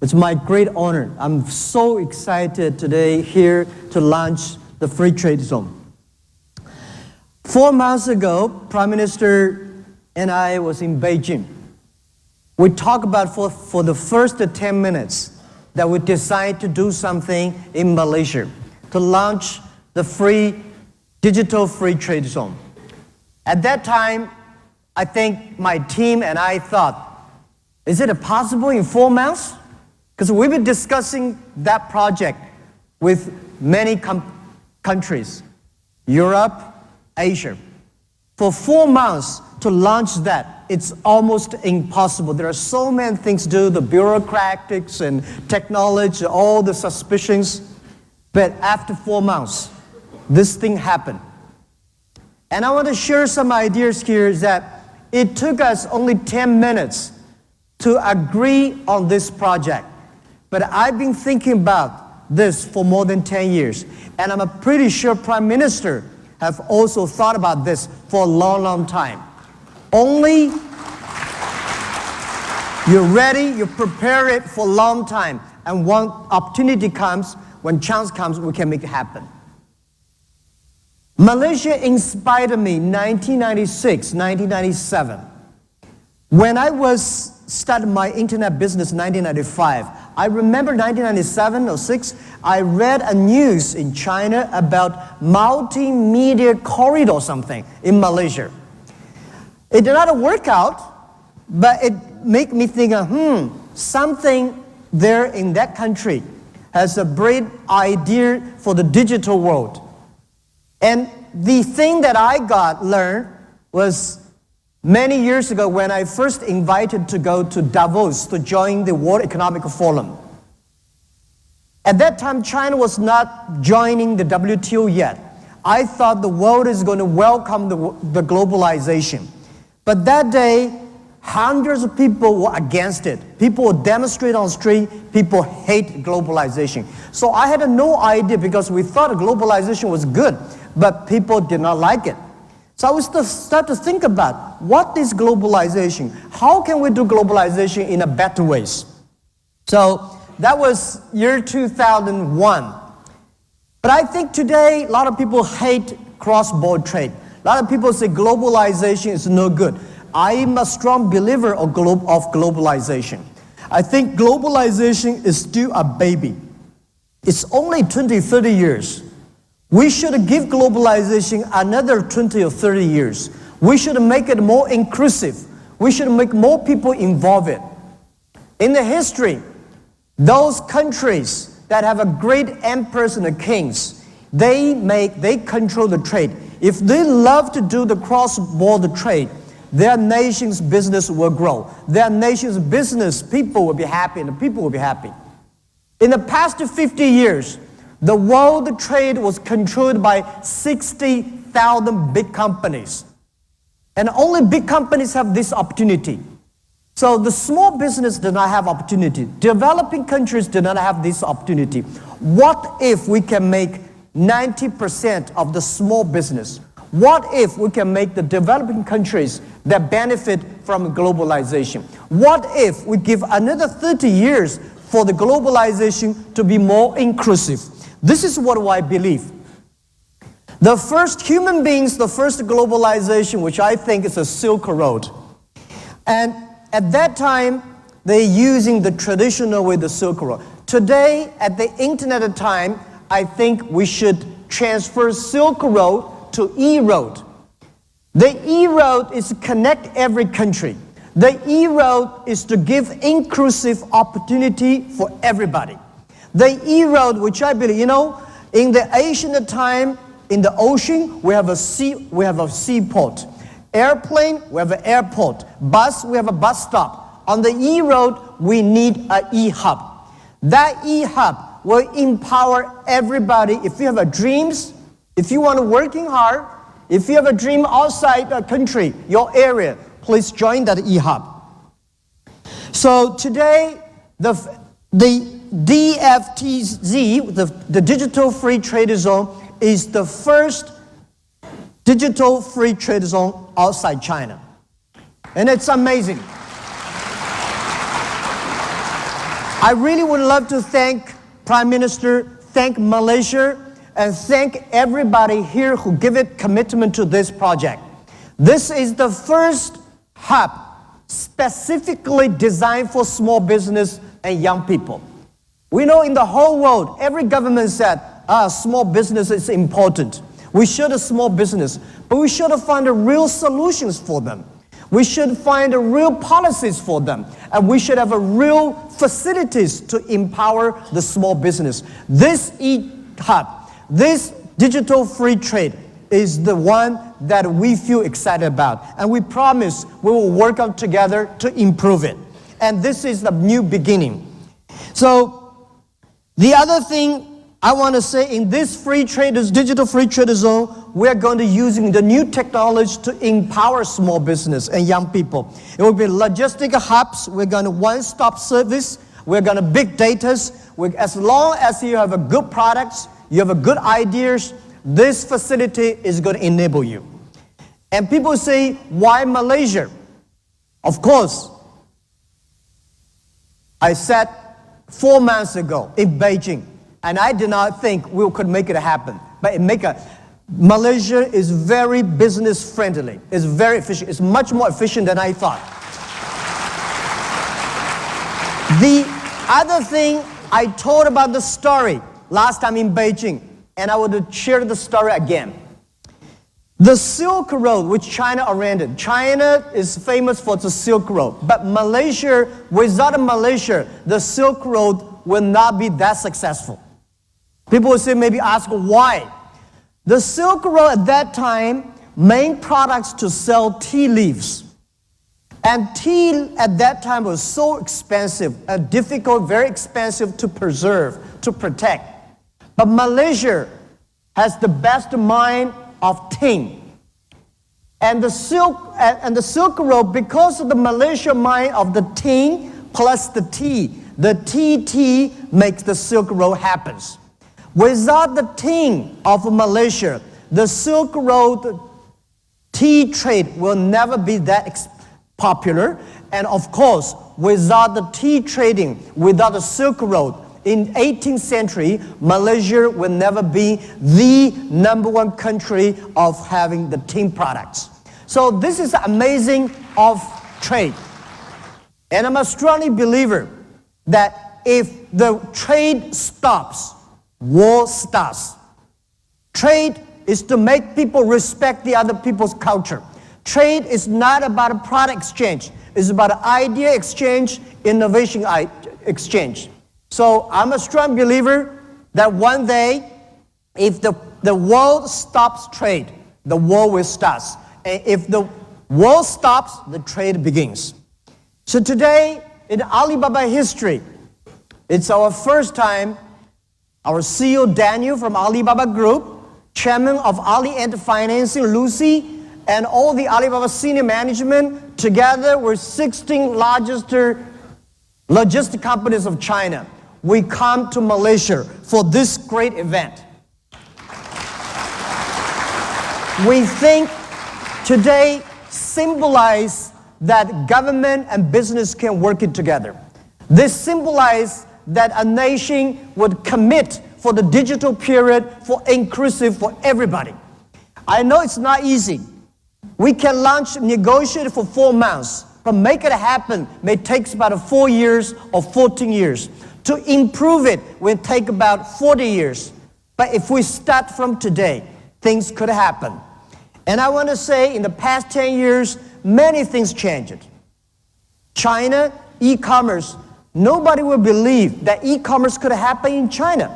It's my great honor. I'm so excited today here to launch the free trade zone. 4 months ago, Prime Minister and I was in Beijing. We talked about for the first 10 minutes that we decided to do something in Malaysia to launch the digital free trade zone. At that time, I think my team and I thought, is it possible in 4 months? Because we've been discussing that project with many countries, Europe, Asia. For 4 months to launch that, it's almost impossible. There are so many things to do, the bureaucratics and technology, all the suspicions. But after 4 months, this thing happened. And I want to share some ideas here is that it took us only 10 minutes to agree on this project. But I've been thinking about this for more than 10 years. And I'm pretty sure Prime Minister have also thought about this for a long, long time. Only you're ready, you prepare it for a long time. And when opportunity comes, when chance comes, we can make it happen. Malaysia inspired me in 1996, 1997. When I started my internet business in 1995, I remember 1997 or 6, I read a news in China about multimedia corridor or something in Malaysia. It did not work out, but it made me think, something there in that country has a great idea for the digital world. And the thing that I learned was many years ago when I first invited to go to Davos to join the World Economic Forum. At that time, China was not joining the WTO yet. I thought the world is going to welcome the globalization. But that day, hundreds of people were against it. People would demonstrate on the street. People hate globalization. So I had no idea because we thought globalization was good, but people did not like it. So I was to start to think about what is globalization? How can we do globalization in a better ways? So that was year 2001. But I think today a lot of people hate cross-border trade. A lot of people say globalization is no good. I am a strong believer of globalization. I think globalization is still a baby. It's only 20, 30 years. We should give globalization another 20 or 30 years. We should make it more inclusive. We should make more people involved in it. In the history, those countries that have a great emperors and kings, they control the trade. If they love to do the cross-border trade, their nation's business will grow. Their nation's business people will be happy and the people will be happy. In the past 50 years, the world trade was controlled by 60,000 big companies. And only big companies have this opportunity. So the small business did not have opportunity. Developing countries did not have this opportunity. What if we can make 90% of the small business? What if we can make the developing countries that benefit from globalization? What if we give another 30 years for the globalization to be more inclusive? This is what I believe. The first human beings, the first globalization, which I think is a Silk Road. And at that time, they're using the traditional way, the Silk Road. Today, at the internet time, I think we should transfer Silk Road to E-Road. The E-Road is to connect every country. The E-Road is to give inclusive opportunity for everybody. The E-Road, which I believe, in the ancient time, in the ocean, we have a seaport. Airplane, we have an airport. Bus, we have a bus stop. On the E-Road, we need an E-Hub. That E-Hub will empower everybody. If you have dreams, if you want to working hard, if you have a dream outside the country, your area, please join that E-Hub. So today, the DFTZ, the Digital Free Trade Zone, is the first digital free trade zone outside China. And it's amazing. I really would love to thank Prime Minister, thank Malaysia, and thank everybody here who give it commitment to this project. This is the first hub specifically designed for small business and young people. We know in the whole world, every government said, small business is important. We should have small business, but we should find real solutions for them. We should find real policies for them, and we should have real facilities to empower the small business. This e-hub, this digital free trade is the one that we feel excited about, and we promise we will work out together to improve it. And this is the new beginning. So the other thing I want to say, in this digital free trade zone, we're going to using the new technology to empower small business and young people. It will be logistic hubs. We're going to one-stop service. We're going to big data. As long as you have a good products, you have a good ideas, this facility is going to enable you. And people say, why Malaysia? Of course, I said 4 months ago in Beijing, and I did not think we could make it happen. But Malaysia is very business friendly. It's very efficient. It's much more efficient than I thought. The other thing, I told about the story last time in Beijing, and I would share the story again. The Silk Road, which China oriented. China is famous for the Silk Road. But Malaysia, without Malaysia, the Silk Road will not be that successful. People will say, maybe ask why. The Silk Road at that time, main products to sell tea leaves. And tea at that time was so expensive, difficult, very expensive to preserve, to protect. But Malaysia has the best mine of tin. And the Silk Road, because of the Malaysia mine of the tin plus the tea makes the Silk Road happens. Without the tin of Malaysia, the Silk Road tea trade will never be that popular. And of course, without the tea trading, without the Silk Road, in 18th century, Malaysia will never be the #1 country of having the tin products. So this is amazing of trade. And I'm a strongly believer that if the trade stops, war starts. Trade is to make people respect the other people's culture. Trade is not about a product exchange. It's about an idea exchange, innovation exchange. So I'm a strong believer that one day, if the world stops trade, the war will start. And if the world stops, the trade begins. So today, in Alibaba history, it's our first time. Our CEO Daniel from Alibaba Group, Chairman of Ali Ant Financing, Lucy, and all the Alibaba senior management, together with 16 largest logistic companies of China, we come to Malaysia for this great event. We think today symbolize that government and business can work it together. This symbolizes that a nation would commit for the digital period, for inclusive for everybody. I know it's not easy. We can negotiate for 4 months, but make it happen may take about 4 years or 14 years. To improve it will take about 40 years. But if we start from today, things could happen. And I want to say in the past 10 years, many things changed. China, e-commerce, nobody will believe that e-commerce could happen in China.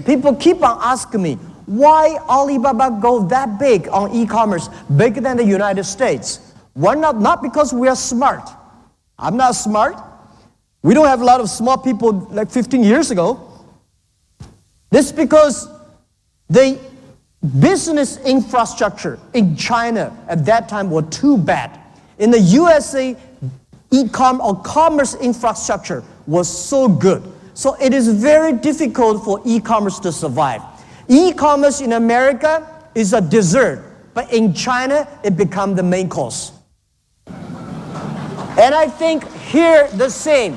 People keep on asking me, why Alibaba go that big on e-commerce, bigger than the United States? Why not because we are smart. I'm not smart. We don't have a lot of smart people like 15 years ago. This is because the business infrastructure in China at that time were too bad. In the USA, commerce infrastructure was so good. So it is very difficult for e-commerce to survive. E-commerce in America is a dessert, but in China, it becomes the main course. And I think here the same.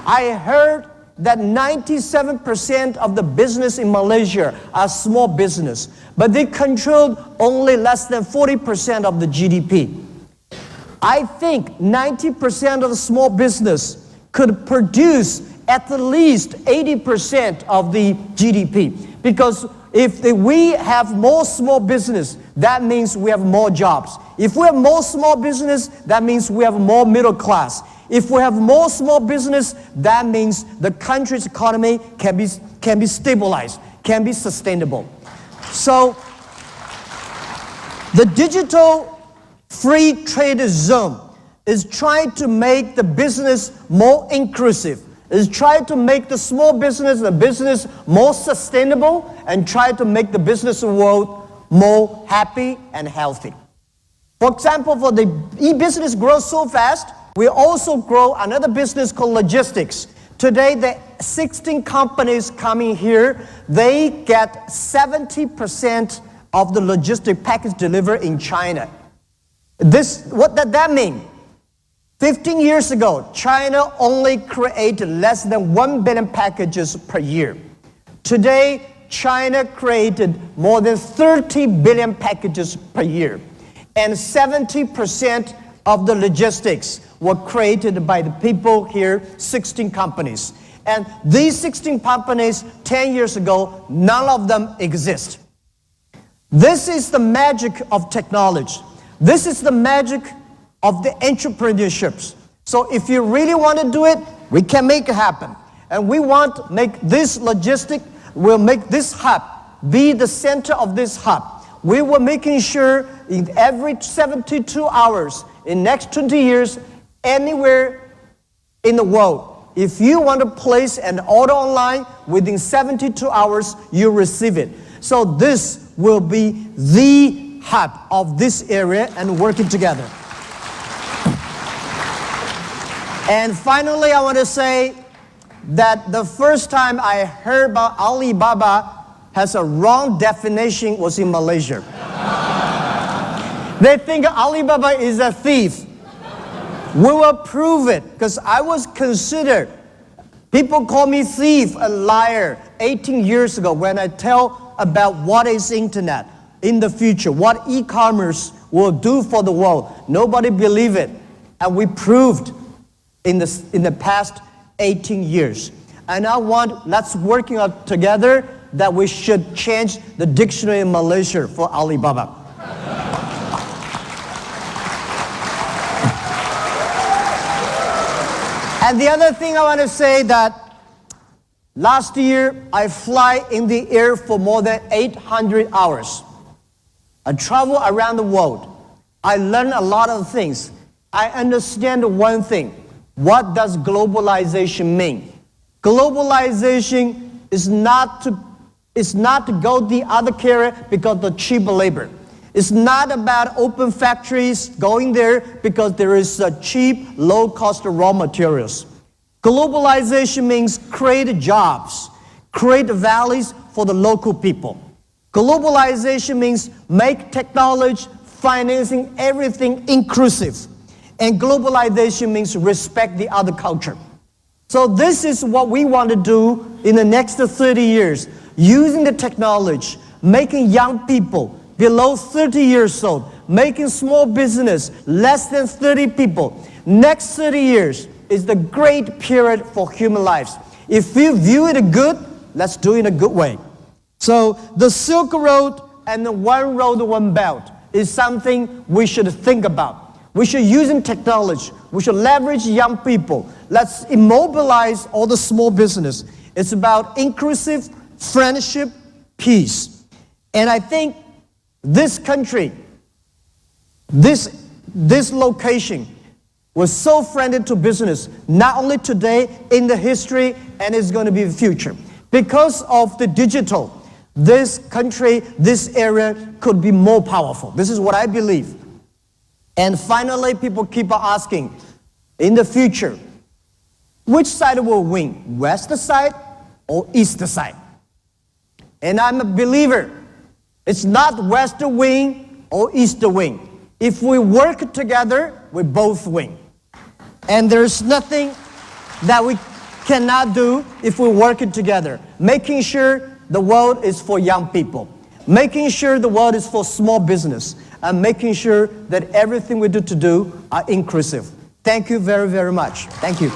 I heard that 97% of the business in Malaysia are small business, but they controlled only less than 40% of the GDP. I think 90% of the small business could produce at least 80% of the GDP. Because if we have more small business, that means we have more jobs. If we have more small business, that means we have more middle class. If we have more small business, that means the country's economy can be stabilized, can be sustainable. So the digital free trade zone is trying to make the business more inclusive, is trying to make the small business, the business more sustainable, and try to make the business world more happy and healthy. For example, for the e-business grows so fast, we also grow another business called logistics. Today, the 16 companies coming here, they get 70% of the logistic package delivered in China. What does that mean? 15 years ago, China only created less than 1 billion packages per year. Today, China created more than 30 billion packages per year. And 70% of the logistics were created by the people here, 16 companies. And these 16 companies, 10 years ago, none of them exist. This is the magic of technology. This is the magic of the entrepreneurships. So if you really want to do it, we can make it happen. And we want to make this logistic, we'll make this hub be the center of this hub. We were making sure in every 72 hours, in next 20 years, anywhere in the world, if you want to place an order online, within 72 hours, you receive it. So this will be the hub of this area and working together. And finally, I want to say that the first time I heard about Alibaba has a wrong definition was in Malaysia. They think Alibaba is a thief. We will prove it, because I was considered, people call me thief, a liar, 18 years ago when I tell about what is internet in the future, what e-commerce will do for the world. Nobody believed it, and we proved in the past 18 years. And I want, let's work out together that we should change the dictionary in Malaysia for Alibaba. And the other thing I want to say that last year I fly in the air for more than 800 hours. I travel around the world. I learn a lot of things. I understand one thing. What does globalization mean? Globalization is not to go the other carrier because of the cheap labor. It's not about open factories going there because there is a cheap, low-cost raw materials. Globalization means create jobs, create values for the local people. Globalization means make technology, financing, everything inclusive. And globalization means respect the other culture. So this is what we want to do in the next 30 years, using the technology, making young people below 30 years old, making small business less than 30 people. Next 30 years is the great period for human lives. If we view it good, let's do it in a good way. So the Silk Road and the One Road, One Belt is something we should think about. We should use technology. We should leverage young people. Let's immobilize all the small business. It's about inclusive friendship, peace. And I think this country, this location was so friendly to business, not only today, in the history, and it's going to be the future. Because of the digital, this country, this area could be more powerful. This is what I believe. And finally, people keep asking, in the future, which side will win, west side or east side? And I'm a believer, it's not west win or east win. If we work together, we both win. And there's nothing that cannot do if we work it together. Making sure the world is for young people. Making sure the world is for small business. And making sure that everything we do are inclusive. Thank you very, very much. Thank you.